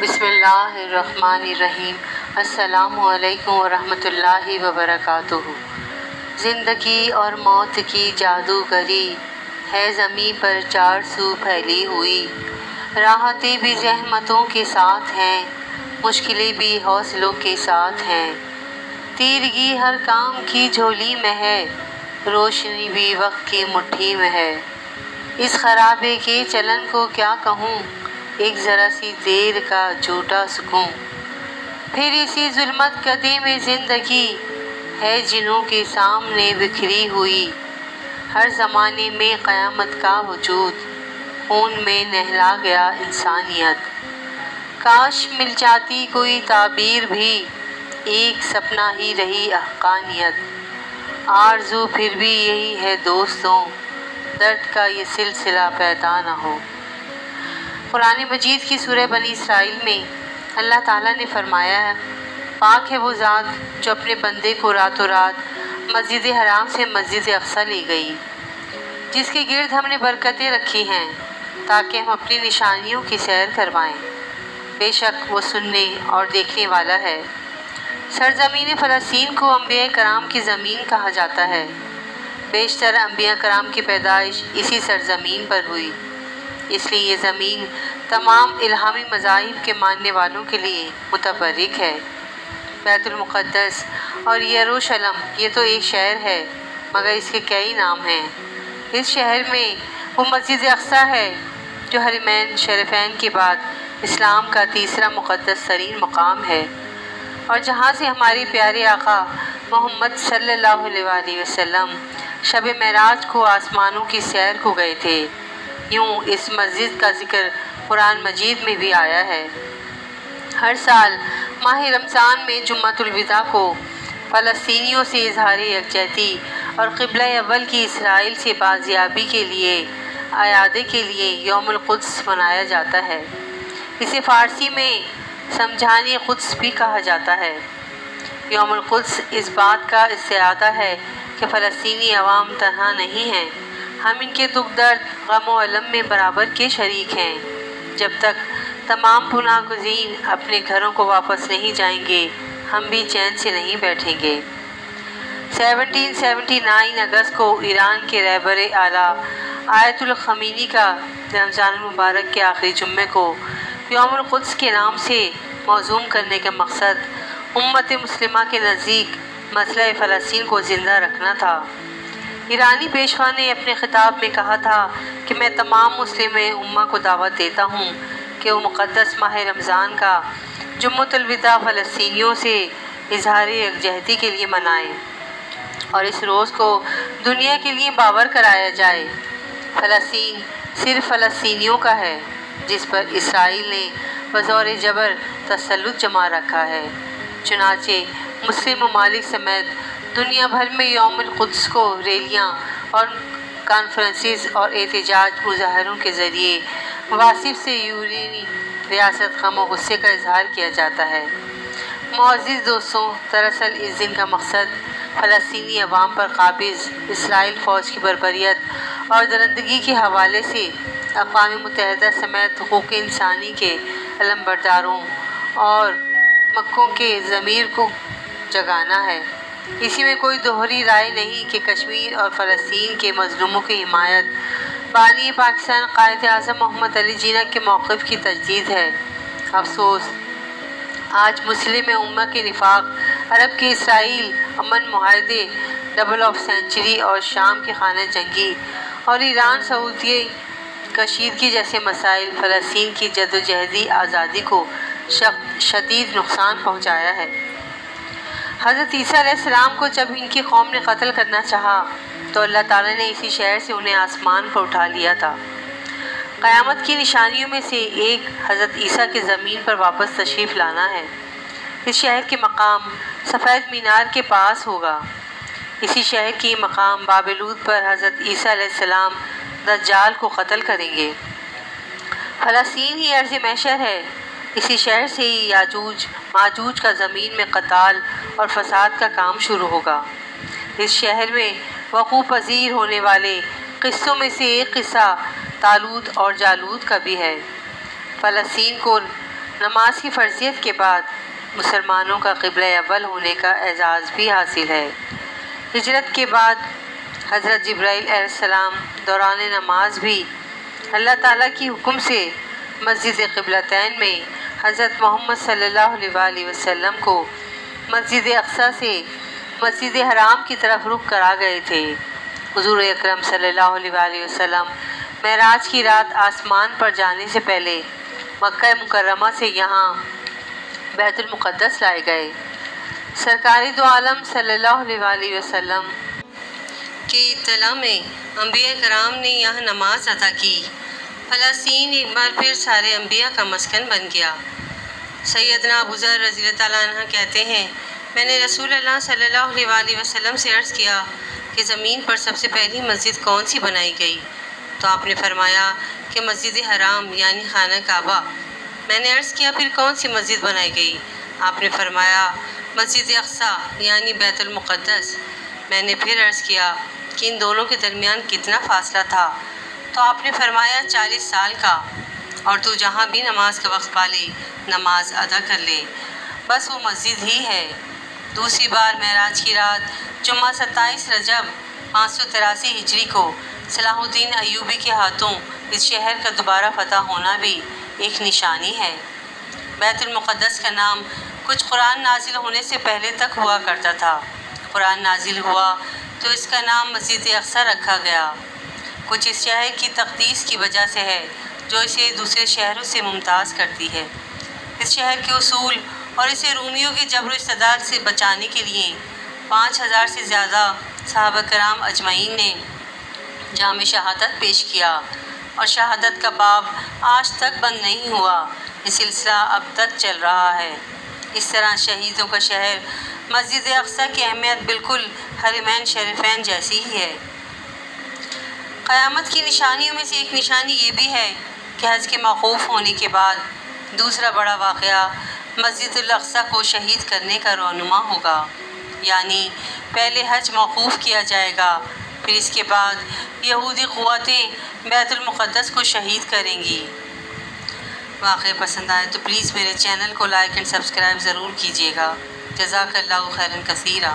بسم اللہ الرحمن الرحیم۔ السلام علیکم ورحمۃ اللہ وبرکاتہ۔ زندگی اور موت کی جادوگری ہے زمیں پر چار سو پھیلی ہوئی، راحتیں بھی زحمتوں کے ساتھ ہیں، مشکلیں بھی حوصلوں کے ساتھ ہیں، تیرگی ہر کام کی جھولی میں ہے، روشنی بھی وقت کی مٹھی میں ہے۔ اس خرابے کے چلن کو کیا کہوں، ایک ذرا سی دیر کا جھوٹا سکون، پھر اسی ظلمت کدے میں زندگی ہے جنوں کے سامنے بکھری ہوئی، ہر زمانے میں قیامت کا وجود، خون میں نہلا گیا انسانیت۔ کاش مل جاتی کوئی تعبیر بھی، ایک سپنا ہی رہی حقانیت، آرزو پھر بھی یہی ہے دوستوں، درد کا یہ سلسلہ پیدا نہ ہو۔ قرآن مجید کی سورہ بنی اسرائیل میں اللہ تعالیٰ نے فرمایا ہے، پاک ہے وہ ذات جو اپنے بندے کو راتوں رات مسجد حرام سے مسجد اقصی لے گئی، جس کے گرد ہم نے برکتیں رکھی ہیں تاکہ ہم اپنی نشانیوں کی سیر کروائیں۔ بے شک وہ سننے اور دیکھنے والا ہے۔ سرزمین فلسطین کو انبیاء کرام کی زمین کہا جاتا ہے۔ بیشتر انبیاء کرام کی پیدائش اسی سرزمین پر ہوئی، اس لیے یہ زمین تمام الہامی مذاہب کے ماننے والوں کے لیے متبرک ہے۔ بیت المقدس اور یروشلم یہ تو ایک شہر ہے، مگر اس کے کئی نام ہیں۔ اس شہر میں وہ مسجد اقصی ہے جو حرمین شریفین کے بعد اسلام کا تیسرا مقدس ترین مقام ہے، اور جہاں سے ہمارے پیارے آقا محمد صلی اللہ علیہ وآلہ وسلم شب معراج کو آسمانوں کی سیر کو گئے تھے۔ یوں اس مسجد کا ذکر قرآن مجید میں بھی آیا ہے۔ ہر سال ماہ رمضان میں جمعۃ الوداع کو فلسطینیوں سے اظہار یکجہتی اور قبلہ اول کی اسرائیل سے بازیابی کے لیے اعادے کے لیے یوم القدس منایا جاتا ہے۔ اسے فارسی میں سمجھان قدس بھی کہا جاتا ہے۔ یوم القدس اس بات کا استعادہ ہے کہ فلسطینی عوام تنہا نہیں ہیں، ہم ان کے دکھ درد غم و الم میں برابر کے شریک ہیں۔ جب تک تمام پناہ گزین اپنے گھروں کو واپس نہیں جائیں گے، ہم بھی چین سے نہیں بیٹھیں گے۔ 1779 اگست کو ایران کے رہبر اعلیٰ آیت اللہ خمینی کا رمضان المبارک کے آخری جمعے کو یوم القدس کے نام سے موسوم کرنے کا مقصد امت مسلمہ کے نزدیک مسئلہ فلسطین کو زندہ رکھنا تھا۔ ایرانی پیشوا نے اپنے خطاب میں کہا تھا کہ میں تمام مسلم امہ کو دعوت دیتا ہوں کہ وہ مقدس ماہ رمضان کا جمعۃ الوداع فلسطینیوں سے اظہار یکجہتی کے لیے منائیں اور اس روز کو دنیا کے لیے باور کرایا جائے۔ فلسطین صرف فلسطینیوں کا ہے جس پر اسرائیل نے بزور جبر تسلط جما رکھا ہے۔ چنانچہ مسلم ممالک سمیت دنیا بھر میں یوم القدس کو ریلیاں اور کانفرنسز اور احتجاج مظاہروں کے ذریعے واصف سے یورینی ریاست غم و غصے کا اظہار کیا جاتا ہے۔ معزز دوستوں، دراصل اس دن کا مقصد فلسطینی عوام پر قابض اسرائیل فوج کی بربریت اور درندگی کے حوالے سے اقوام متحدہ سمیت حقوق انسانی کے علم برداروں اور مکوں کے ضمیر کو جگانا ہے۔ اسی میں کوئی دوہری رائے نہیں کہ کشمیر اور فلسطین کے مظلوموں کی حمایت بانی پاکستان قائد اعظم محمد علی جناح کے موقف کی تجدید ہے۔ افسوس، آج مسلم امہ کے نفاق، عرب کے اسرائیل امن معاہدے، ڈبل آف سینچری اور شام کی خانہ جنگی اور ایران سعودی کشیدگی جیسے مسائل فلسطین کی جدوجہدی آزادی کو شدید نقصان پہنچایا ہے۔ حضرت عیسیٰ علیہ السلام کو جب ان کی قوم نے قتل کرنا چاہا تو اللہ تعالیٰ نے اسی شہر سے انہیں آسمان پر اٹھا لیا تھا۔ قیامت کی نشانیوں میں سے ایک حضرت عیسیٰ کے زمین پر واپس تشریف لانا ہے۔ اس شہر کے مقام سفید مینار کے پاس ہوگا۔ اسی شہر کی مقام بابلود پر حضرت عیسیٰ علیہ السلام دجال کو قتل کریں گے۔ فلسطین ہی ارض محشر ہے، اسی شہر سے ہی یاجوج ماجوج کا زمین میں قتال اور فساد کا کام شروع ہوگا۔ اس شہر میں وقوع پذیر ہونے والے قصوں میں سے ایک قصہ طالوت اور جالوت کا بھی ہے۔ فلسطین کو نماز کی فرضیت کے بعد مسلمانوں کا قبلہ اول ہونے کا اعزاز بھی حاصل ہے۔ ہجرت کے بعد حضرت جبرائیل علیہ السلام دوران نماز بھی اللہ تعالیٰ کی حکم سے مسجد قبلتین میں حضرت محمد صلی اللہ علیہ وآلہ وسلم کو مسجد اقصیٰ سے مسجد حرام کی طرف رخ کرا گئے تھے۔ حضور اکرم صلی اللہ علیہ وآلہ وسلم معراج کی رات آسمان پر جانے سے پہلے مکہ مکرمہ سے یہاں بیت المقدس لائے گئے۔ سرکار دو عالم صلی اللہ علیہ وآلہ وسلم کی اطلاع میں انبیاء کرام نے یہاں نماز ادا کی۔ فلسطین ایک بار پھر سارے انبیاء کا مسکن بن گیا۔ سیدنا ابو ذر رضی اللہ تعالیٰ عنہ کہتے ہیں، میں نے رسول اللہ صلی اللہ علیہ وآلہ وسلم سے عرض کیا کہ زمین پر سب سے پہلی مسجد کون سی بنائی گئی؟ تو آپ نے فرمایا کہ مسجد حرام یعنی خانہ کعبہ۔ میں نے عرض کیا پھر کون سی مسجد بنائی گئی؟ آپ نے فرمایا مسجد اقصیٰ یعنی بیت المقدس۔ میں نے پھر عرض کیا کہ ان دونوں کے درمیان کتنا فاصلہ تھا؟ تو آپ نے فرمایا 40 سال کا، اور تو جہاں بھی نماز کا وقت پالے نماز ادا کر لے، بس وہ مسجد ہی ہے۔ دوسری بار معراج کی رات جمعہ 27 رجب 583 ہجری کو صلاح الدین ایوبی کے ہاتھوں اس شہر کا دوبارہ فتح ہونا بھی ایک نشانی ہے۔ بیت المقدس کا نام کچھ قرآن نازل ہونے سے پہلے تک ہوا کرتا تھا۔ قرآن نازل ہوا تو اس کا نام مسجد اقصیٰ رکھا گیا۔ کچھ اس شہر کی تقدیس کی وجہ سے ہے جو اسے دوسرے شہروں سے ممتاز کرتی ہے۔ اس شہر کے اصول اور اسے رومیوں کے جبر و استبداد سے بچانے کے لیے 5000 سے زیادہ صحابہ کرام اجمعین نے جام شہادت پیش کیا، اور شہادت کا باب آج تک بند نہیں ہوا۔ یہ سلسلہ اب تک چل رہا ہے۔ اس طرح شہیدوں کا شہر مسجد اقصیٰ کی اہمیت بالکل حرمین شریفین جیسی ہی ہے۔ قیامت کی نشانیوں میں سے ایک نشانی یہ بھی ہے کہ حج کے موقوف ہونے کے بعد دوسرا بڑا واقعہ مسجد الاقصیٰ کو شہید کرنے کا رونما ہوگا، یعنی پہلے حج موقوف کیا جائے گا، پھر اس کے بعد یہودی قوتیں بیت المقدس کو شہید کریں گی۔ واقعہ پسند آئے تو پلیز میرے چینل کو لائک اینڈ سبسکرائب ضرور کیجیے گا۔ جزاک اللہ خیرا کثیرا۔